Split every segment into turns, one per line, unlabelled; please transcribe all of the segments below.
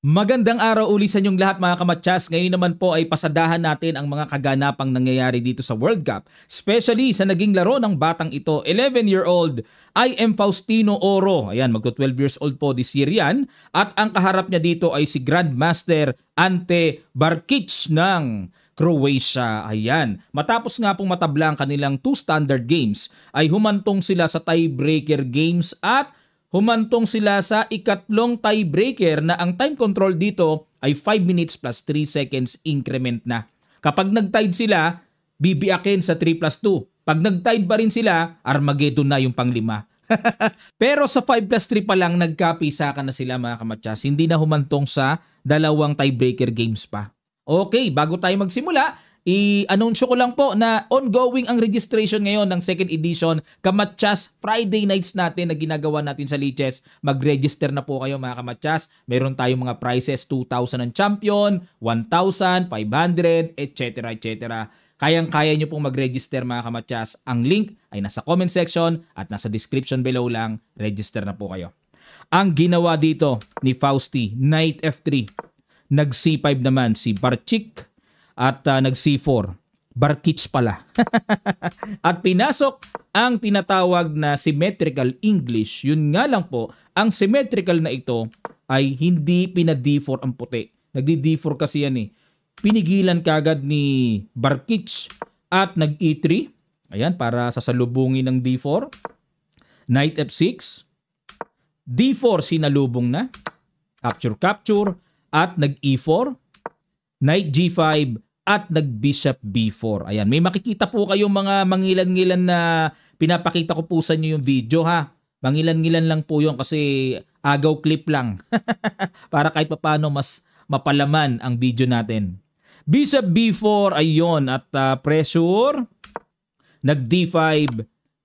Magandang araw uli sa inyong lahat mga kamatsas. Ngayon naman po ay pasadahan natin ang mga kaganapang nangyayari dito sa World Cup. Especially sa naging laro ng batang ito, 11-year-old I am Faustino Oro. Ayan, magto 12 years old po this year yan. At ang kaharap niya dito ay si Grandmaster Ante Barkic ng Croatia. Ayan. Matapos nga pong matabla ang kanilang 2 standard games, ay humantong sila sa tiebreaker games at humantong sila sa ikatlong tiebreaker na ang time control dito ay 5 minutes plus 3 seconds increment na. Kapag nag-tied sila, bibiyakin sa 3 plus 2. Pag nag-tied pa rin sila, Armageddon na yung panglima. Pero sa 5 plus 3 pa lang, nagkapisakan na sila mga kamatsas. Hindi na humantong sa dalawang tiebreaker games pa. Okay, bago tayo magsimula, i-anunsyo ko lang po na ongoing ang registration ngayon ng second edition Kamatsas Friday nights natin na ginagawa natin sa Liches. Mag-register na po kayo mga kamatsas. Meron tayong mga prizes, 2,000 ang champion, 1,000, 500, etc. etc. Kayang-kaya nyo pong mag-register mga kamatsas. Ang link ay nasa comment section at nasa description below lang. Register na po kayo. Ang ginawa dito ni Fausti, Knight F3. Nag-C5 naman si Barkic at nag-C4. Barkic pala. At pinasok ang tinatawag na symmetrical English. Yun nga lang po, ang symmetrical na ito ay hindi pina-D4 ang puti. Nagdi-D4 kasi yan eh. Pinigilan kagad ni Barkic at nag-E3. Ayan, para sasalubungin ng D4. Knight F6. D4 sinalubong na. Capture. At nag-E4. Knight G5 at nag-Bishop B4. Ayan, may makikita po kayong mga mangilan-ngilan na pinapakita ko po sa inyo yung video ha. Mangilan-ngilan lang po yun kasi agaw clip lang. Para kahit paano mas mapalaman ang video natin. Bishop B4, ayun, at pressure. Nag-D5,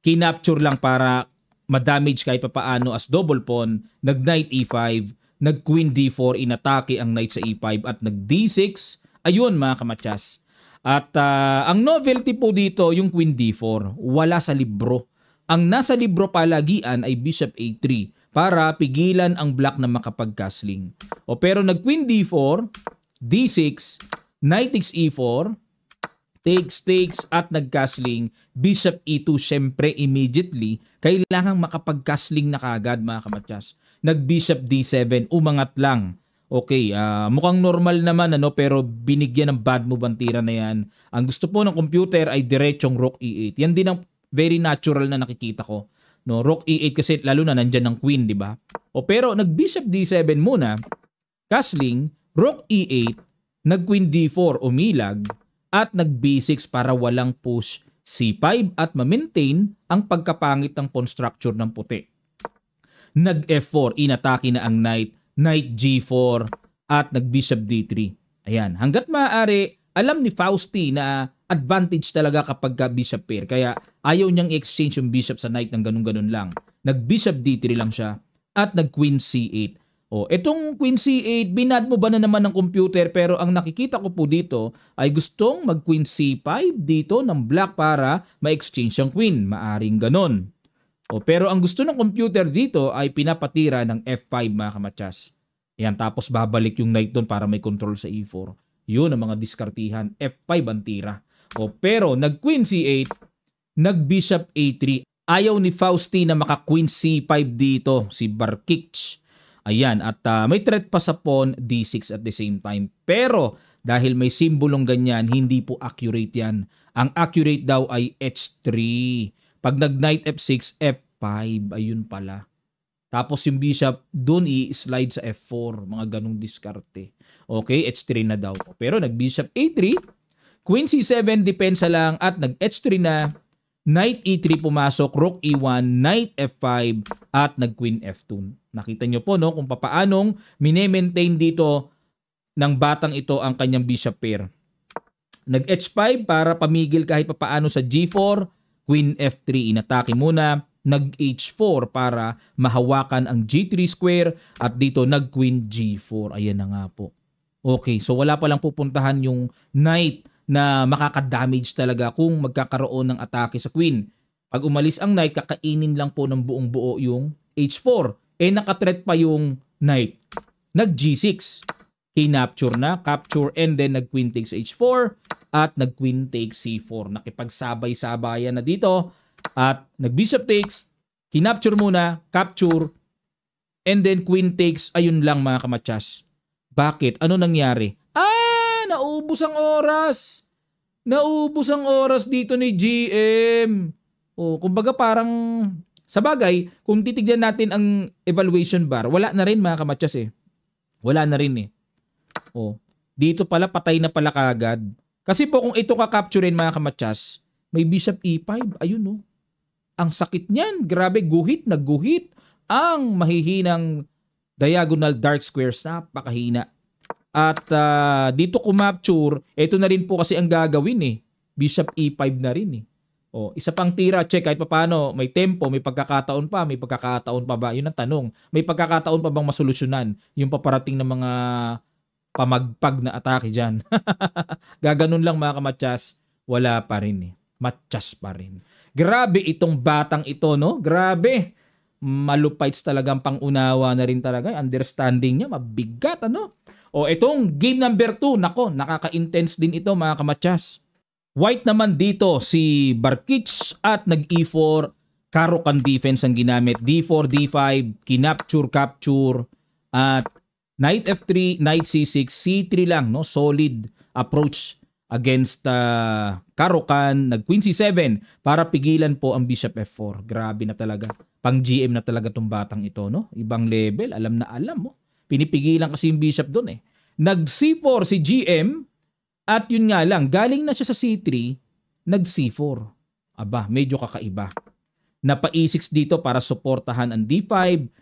kinapture lang para madamage kahit paano as double pawn. Nag-Knight E5. Nag-Queen D4, inatake ang Knight sa E5 at nag-D6. Ayun mga kamatsas. At ang novelty po dito, yung Queen D4, wala sa libro. Ang nasa libro palagian ay Bishop A3 para pigilan ang black na makapag-castling. Pero nag-Queen D4, D6, Knight takes E4, takes at nag-castling, Bishop E2 syempre immediately, kailangang makapag-castling na kagad mga kamatsas. Nag-Bishop D7, umangat lang. Okay, mukhang normal naman pero binigyan ng bad move ang tira na yan. Ang gusto po ng computer ay diretsong Rook E8. Yan din ang very natural na nakikita ko. No, Rook E8 kasi lalo na nandyan ng Queen, di ba? Pero nag-Bishop D7 muna, castling, Rook E8, nag-Queen D4, umilag, at nag-B6 para walang push C5 at ma-maintain ang pagkapangit ng pawn structure ng puti. Nag-F4, inatake na ang Knight, Knight G4 at nag-Bishop D3. Ayan, hanggat maaari, alam ni Fausti na advantage talaga kapag Bishop pair. Kaya ayaw niyang exchange yung Bishop sa Knight ng ganun-ganun lang. Nag-Bishop D3 lang siya at nag-Queen C8. Itong Queen C8, binad mo ba na naman ng computer pero ang nakikita ko po dito ay gustong mag-Queen C5 dito ng black para ma-exchange yung Queen. Maaring ganun. Pero ang gusto ng computer dito ay pinapatira ng F5 mga kamatsas. Yan, tapos babalik yung knight doon para may control sa E4. Yun ang mga diskartihan. F5 ang tira. Pero nag-Queen C8, nag-Bishop A3. Ayaw ni Fausti na maka-Queen C5 dito, si Barkic. Ayan, at may threat pa sa pawn D6 at the same time. Pero dahil may simbolong ganyan, hindi po accurate yan. Ang accurate daw ay H3. Pag nag-Knight F6, F5, ayun pala. Tapos yung Bishop, dun i-slide sa F4, mga ganong diskarte. Okay, H3 na daw. Pero nag-Bishop A3, Queen C7, depensa lang, at nag-H3 na, Knight E3 pumasok, Rook E1, Knight F5, at nag-Queen F2. Nakita nyo po kung papaanong mine-maintain dito ng batang ito ang kanyang Bishop pair. Nag-H5 para pamigil kahit papaano sa G4, Queen F3, inatake muna, nag-H4 para mahawakan ang G3 square at dito nag-Queen G4. Ayan na nga po. Okay, so wala palang pupuntahan yung Knight na makaka-damage talaga kung magkakaroon ng atake sa Queen. Pag umalis ang Knight, kakainin lang po ng buong buo yung H4. Naka-threat pa yung Knight. nag G6. Kinapture na, capture, and then nag queen takes H4 at nag queen takes C4. Nakipagsabay-sabayan na dito at nag bishop takes, kinapture muna, capture, and then queen takes. Ayun lang mga kamatsas. Bakit? Ano nangyari? Naubos ang oras. Naubos ang oras dito ni GM. Kumbaga parang sa bagay, kung titignan natin ang evaluation bar, wala na rin mga kamatsas eh. Wala na rin eh. Dito pala patay na pala kagad. Kasi po kung ito ka-capturein mga kamatsas, may bishop E5. Ayun ang sakit niyan. Grabe, nagguhit. Ang mahihinang diagonal dark squares, napakahina. At dito kumapture, ito na rin po kasi ang gagawin eh. Bishop E5 na rin eh. Isa pang tira, check kahit paano, may tempo, may pagkakataon pa ba? Yun ang tanong. May pagkakataon pa bang masolusyonan yung paparating ng mga pamagpag na atake dyan? Gaganon lang mga kamatsas, wala pa rin eh. Matsas pa rin. Grabe itong batang ito, no? Grabe. Malupites talagang pangunawa na rin talaga. Understanding niya, mabigat, ano? Itong game number 2, nako, nakaka-intense din ito mga kamatsas. White naman dito si Barkich at nag-E4, Caro-Kann defense ang ginamit. D4, D5, kinapture, capture, at Knight F3, Knight C6, C3 lang, no? Solid approach against Caro-Kann. Nag-Queen C7 para pigilan po ang Bishop F4. Grabe na talaga. Pang GM na talaga tong batang ito, no? Ibang level, alam na alam mo. Pinipigilan kasi yung Bishop doon eh. Nag-C4 si GM. At yun nga lang, galing na siya sa C3, nag-C4. Aba, medyo kakaiba. Napa E6 dito para suportahan ang D5,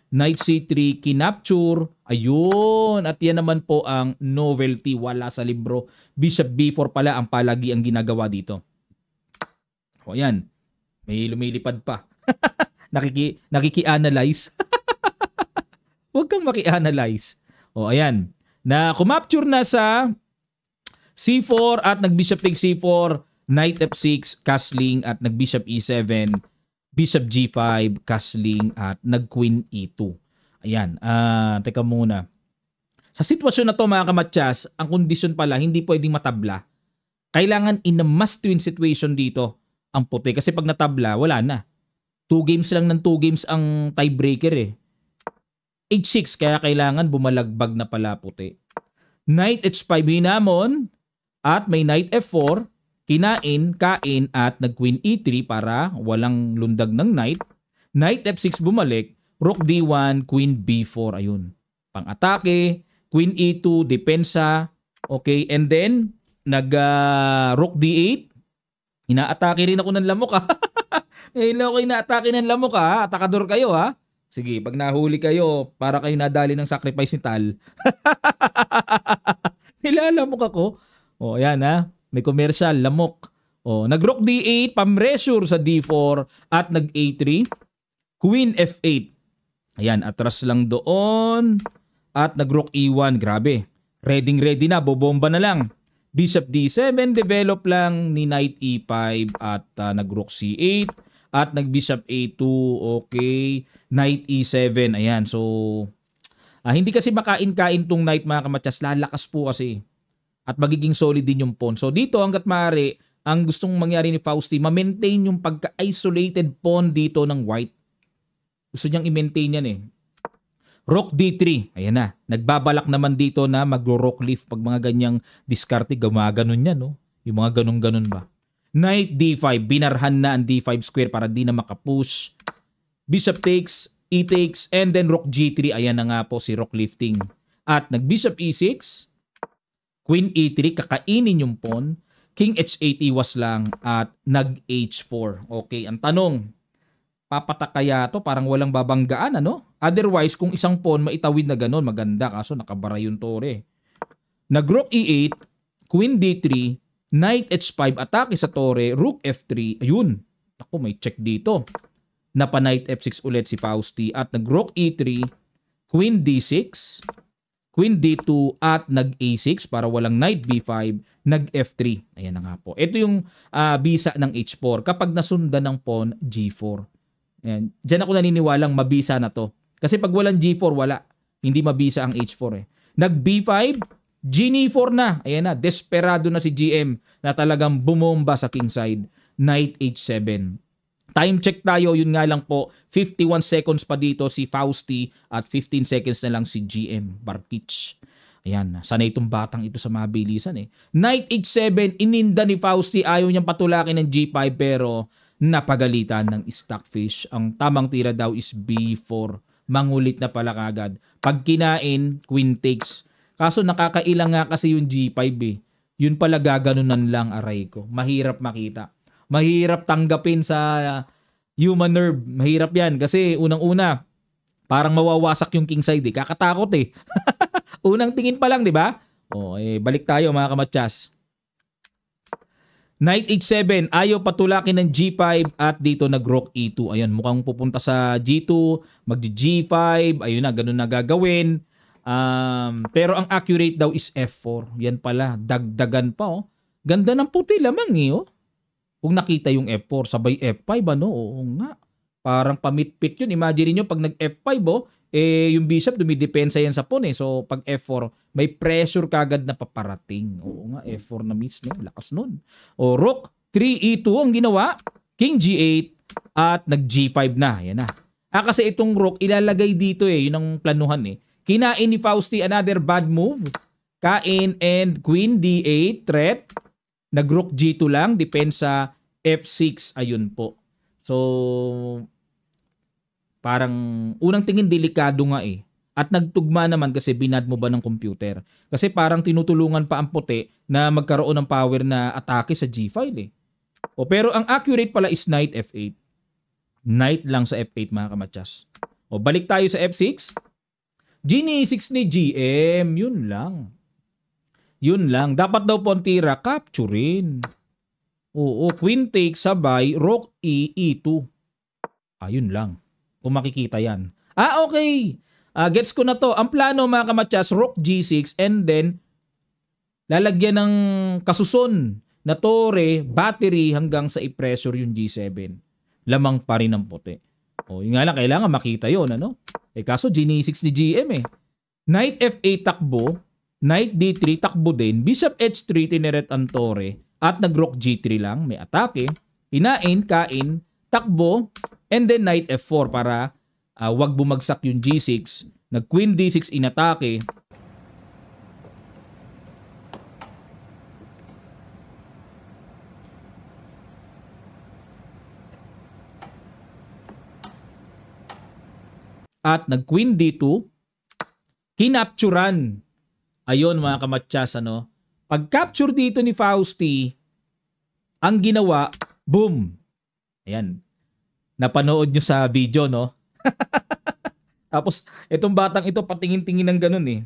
Knight C3, kinapture. Ayun, at yan naman po ang novelty, wala sa libro. Bishop B4 pala ang palagi ang ginagawa dito. Ayan, may lumilipad pa. Nakiki-analyze. Huwag kang maki-analyze. Ayan, na kumapture na sa C4 at nag-bishop takes C4, Knight F6, castling at nag-bishop E7, bishop G5, castling at nag-queen E2. Ayan, teka muna. Sa sitwasyon na to mga kamatsas, ang kondisyon pala hindi pwedeng matabla. Kailangan in a must-win situation dito ang puti. Kasi pag natabla, wala na. 2 games lang ng 2 games ang tiebreaker eh. H6, kaya kailangan bumalagbag na pala puti. Knight H5 hinamon. At may Knight F4, kinain, kain, at nag-Queen E3 para walang lundag ng Knight. Knight F6 bumalik, Rook D1, Queen B4, ayun. Pang-atake, Queen E2, depensa, okay, and then, Rook D8, inaatake rin ako ng lamok ha. Ngayon ako inaatake ng lamok ha, atakador kayo ha. Sige, pag nahuli kayo, para kayo nadali ng sacrifice ni Tal. Nilalamok ako. Ayan ha. May commercial, lamok. Nag-Rook D8, pamresure sa D4 at nag-A3. Queen F8. Ayan, atras lang doon. At nag-Rook E1, grabe. Ready na, bobomba na lang. Bishop D7, develop lang ni Knight E5 at nag-Rook C8 at nag-Bishop A2, okay. Knight E7, ayan. So, hindi kasi makain-kain tong Knight mga kamatsas, lalakas po kasi. At magiging solid din yung pawn. So dito hangga't maaari, ang gustong mangyari ni Fausti, ma-maintain yung pagka-isolated pawn dito ng white. Gusto niyang i-maintain yan eh. Rook D3. Ayan na. Nagbabalak naman dito na mag-rook leaf pag mga ganyang diskarte. Gumaganon yan, no? Yung mga ganon-ganon ba. Knight D5. Binarhan na ang D5 square para di na makapush. Bishop takes, E takes, and then Rook G3. Ayan na nga po si rook lifting. At nag-Bishop E6. Queen E3, kakainin yung pawn. King H8 iwas lang at nag-H4. Okay, ang tanong, papatak kaya to? Parang walang babanggaan, ano? Otherwise, kung isang pawn maitawid na ganon, maganda. Kaso nakabara yung tore. Nag-Rook E8, Queen D3, Knight H5, atake sa tore, Rook F3. Ayun, ako may check dito. Napa Knight F6 ulit si Fausti at nag-Rook E3, Queen D6, Queen D2 at nag-A6 para walang Knight B5, nag-F3. Ayan na nga po. Ito yung bisa ng H4 kapag nasundan ng pawn G4. Ayan. Diyan ako naniniwalang mabisa na to. Kasi pag walang G4, wala. Hindi mabisa ang H4 eh. Nag B5, Genie4 na. Ayan na, desperado na si GM na talagang bumomba sa kingside. Knight H7. Time check tayo, yun nga lang po, 51 seconds pa dito si Fausti at 15 seconds na lang si GM Bartich. Ayan, sanay itong batang ito sa mabilisan eh. Knight H7, ininda ni Fausti, ayaw niyang patulakin ng G5 pero napagalitan ng Stockfish. Ang tamang tira daw is B4. Mangulit na pala kagad. Pag kinain, queen takes. Kaso nakakailang nga kasi yung G5 eh. Yun pala gaganunan lang, aray ko. Mahirap makita. Mahirap tanggapin sa human nerve. Mahirap yan kasi unang-una, parang mawawasak yung kingside eh. Kakatakot eh. Unang tingin pa lang, di ba? O, balik tayo mga kamatsas. Knight H7, ayaw patulakin ng G5 at dito nag-rook E2. Ayan, mukhang pupunta sa G2, mag-G5, ayun na, ganun na gagawin. Pero ang accurate daw is F4. Yan pala, dagdagan pa oh. Ganda ng puti lamang eh oh. Kung nakita yung F4, sabay F5 ano? Oo nga. Parang pamitpit yun. Imagine nyo pag nag-F5 oh, yung bishop dumidepensa yan sa pawn eh. So pag F4, may pressure kagad na paparating. Oo nga, F4 na mismo. Lakas nun. O rook 3 E2 ang ginawa. King G8 at nag-G5 na. Yan na. Kasi itong rook ilalagay dito eh. Yun ang planuhan eh. Kinain ni Fausti another bad move. Kain and Queen D8 threat. Nag-rook G2 lang. Depensa F6. Ayun po. So parang unang tingin delikado nga eh. At nagtugma naman kasi binad mo ba ng computer. Kasi parang tinutulungan pa ang puti na magkaroon ng power na atake sa G5 eh. Pero ang accurate pala is Knight F8. Knight lang sa F8 mga kamatsas. Balik tayo sa F6. Genie 6 ni GM. Yun lang. Yun lang. Dapat daw pontira capturein. Oo, queen take sabay, rook E, E2. Ayun lang. Kung makikita yan. Okay. Gets ko na to. Ang plano mga kamatsas, rook G6 and then lalagyan ng kasuson na tore, battery hanggang sa i-pressure yung G7. Lamang pa rin ang puti. Yun nga lang, kailangan makita yun. Ano? Kaso Genie 6 ni GM eh. Knight F8 takbo, Knight D3 takbo din, Bishop H3 tineret ang tore, at nag-rook G3 lang, may atake, kinain, kain, takbo, and then Knight F4 para wag bumagsak yung G6. Nag-Queen D6 inatake. At nag-Queen D2. Kinapturan. Ayun mga kamatsas, ano? Pag-capture dito ni Fausti, ang ginawa, boom. Ayan. Napanood nyo sa video, no? Tapos, itong batang ito, patingin-tingin ng ganun eh.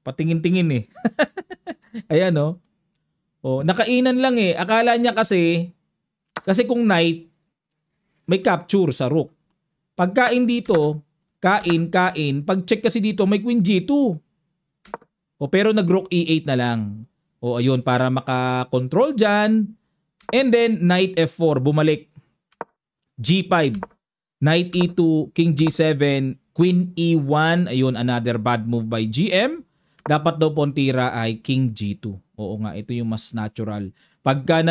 Patingin-tingin eh. Ayan, no? Nakainan lang eh. Akala niya kasi kung knight, may capture sa rook. Pagkain dito, kain. Pag-check kasi dito, may queen G2. Pero nag-rook E8 na lang. Ayun, para maka-control dyan. And then, Knight F4, bumalik. G5, Knight E2, King G7, Queen E1. Ayun, another bad move by GM. Dapat daw pontira ay King G2. Oo nga, ito yung mas natural. Pagka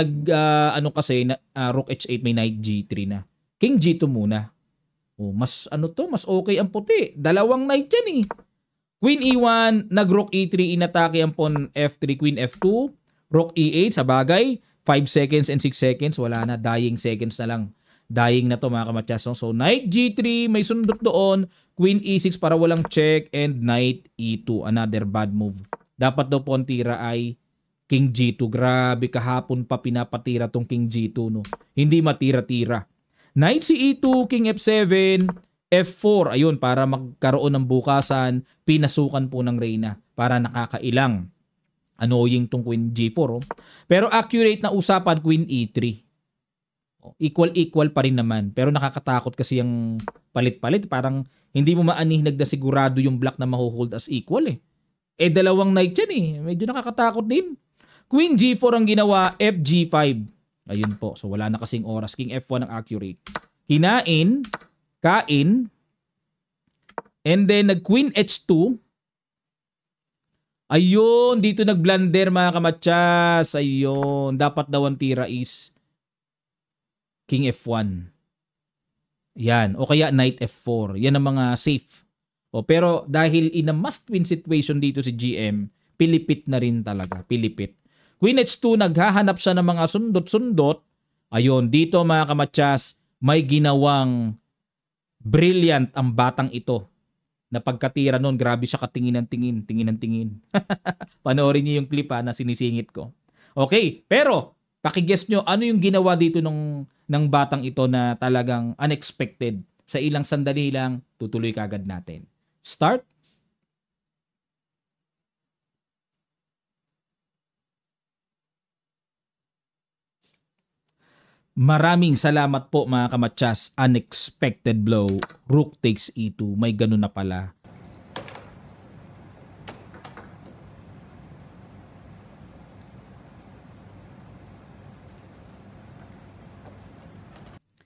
Rook H8, may Knight G3 na. King G2 muna. Mas okay ang puti. Dalawang knight yan eh. Queen E1, nag-rook E3, inatake ang pawn F3, Queen F2. Rook E8, sa bagay, 5 seconds and 6 seconds, wala na, dying seconds na lang. Dying na to mga kamatsas. So, Knight G3, may sundot doon, Queen E6 para walang check, and Knight E2, another bad move. Dapat daw pawn tira ay King G2. Grabe, kahapon pa pinapatira tong King G2, no? Hindi matira-tira. Knight C2, King F7, F4. Ayun, para magkaroon ng bukasan, pinasukan po ng Reyna para nakakailang. Annoying tong Queen G4. Pero accurate na usapan, Queen E3. Equal pa rin naman. Pero nakakatakot kasi yung palit-palit. Parang hindi mo maanihnag na sigurado yung black na mahuhold as equal eh. Dalawang knight yan eh. Medyo nakakatakot din. Queen G4 ang ginawa, FG5. Ayun po. So wala na kasing oras. King F1 ang accurate. Kinain, kain, And then nag-Queen H2. Ayun, dito nag-blunder mga kamatsas. Ayun, dapat daw ang tira is King F1. Yan, o kaya Knight F4. Yan ang mga safe. Pero dahil in a must-win situation dito si GM, pilipit na rin talaga, pilipit. Queen H2, naghahanap siya ng mga sundot-sundot. Ayun, dito mga kamatsas, may ginawang brilliant ang batang ito. Na pagkatira nun, grabe siya katingin ng tingin. Panoorin niyo yung clip na sinisingit ko. Okay, pero pakiguess nyo ano yung ginawa dito ng batang ito na talagang unexpected. Sa ilang sandali lang, tutuloy kagad natin. Start. Maraming salamat po mga kamatsas. Unexpected blow. Rook takes E2. May ganun na pala.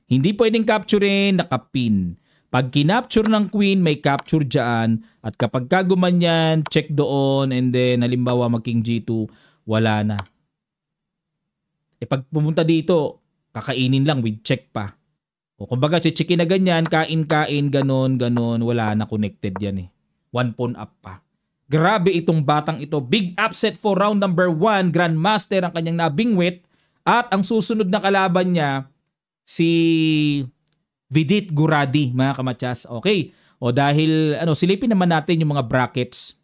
Hindi pwedeng capturein, nakapin. Pag kinapture ng queen, may capture dyan. At kapag kagumanyan, check doon. And then, halimbawa, mag-king G2, wala na. Pag pumunta dito, kakainin lang with check pa. O kumbaga, checkin na ganyan, kain-kain, ganon, wala na, connected yan eh. 1 pawn up pa. Grabe itong batang ito. Big upset for round number 1. Grandmaster ang kanyang nabingwit. At ang susunod na kalaban niya, si Vidit Guradi, mga kamatsas. Okay. O dahil, silipin naman natin yung mga brackets.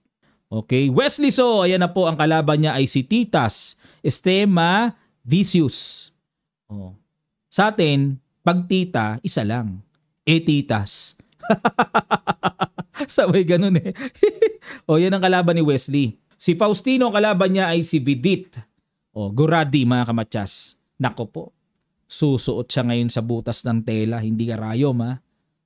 Okay. Wesley So, ayan na po, ang kalaban niya ay si Titas Estema Vicious. O. Sa atin, pag tita, isa lang. Titas. Sabay ganun eh. O, yan ang kalaban ni Wesley. Si Faustino, ang kalaban niya ay si Vidit. O, Guradi, mga kamatsas. Nako po. Susuot siya ngayon sa butas ng tela. Hindi karayom ha.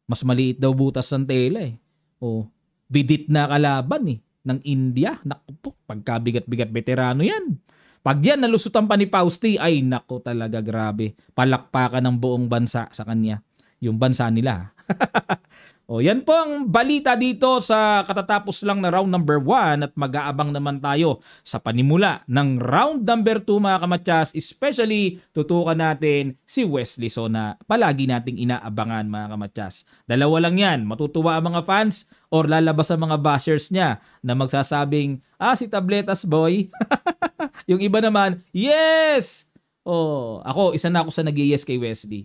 Mas maliit daw butas ng tela eh. O, Vidit na kalaban eh. Ng India. Nako po. Pagkabigat-bigat veterano yan. Pag yan nalusutan pa ni Fausti, ay nako talaga grabe. Palakpakan ng buong bansa sa kanya. Yung bansa nila. O yan po ang balita dito sa katatapos lang na round number 1 at mag-aabang naman tayo sa panimula ng round number 2 mga kamatsas, especially tutukan natin si Wesley So na palagi nating inaabangan mga kamatsas. Dalawa lang yan, matutuwa ang mga fans or lalabas ang mga bashers niya na magsasabing, si Tabletas boy. Yung iba naman, yes! Ako, isa na ako sa nag-yes kay Wesley.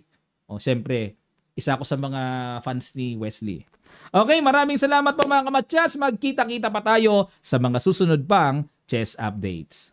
Siyempre, isa ako sa mga fans ni Wesley. Okay, maraming salamat po mga kamatsas. Magkita-kita pa tayo sa mga susunod pang chess updates.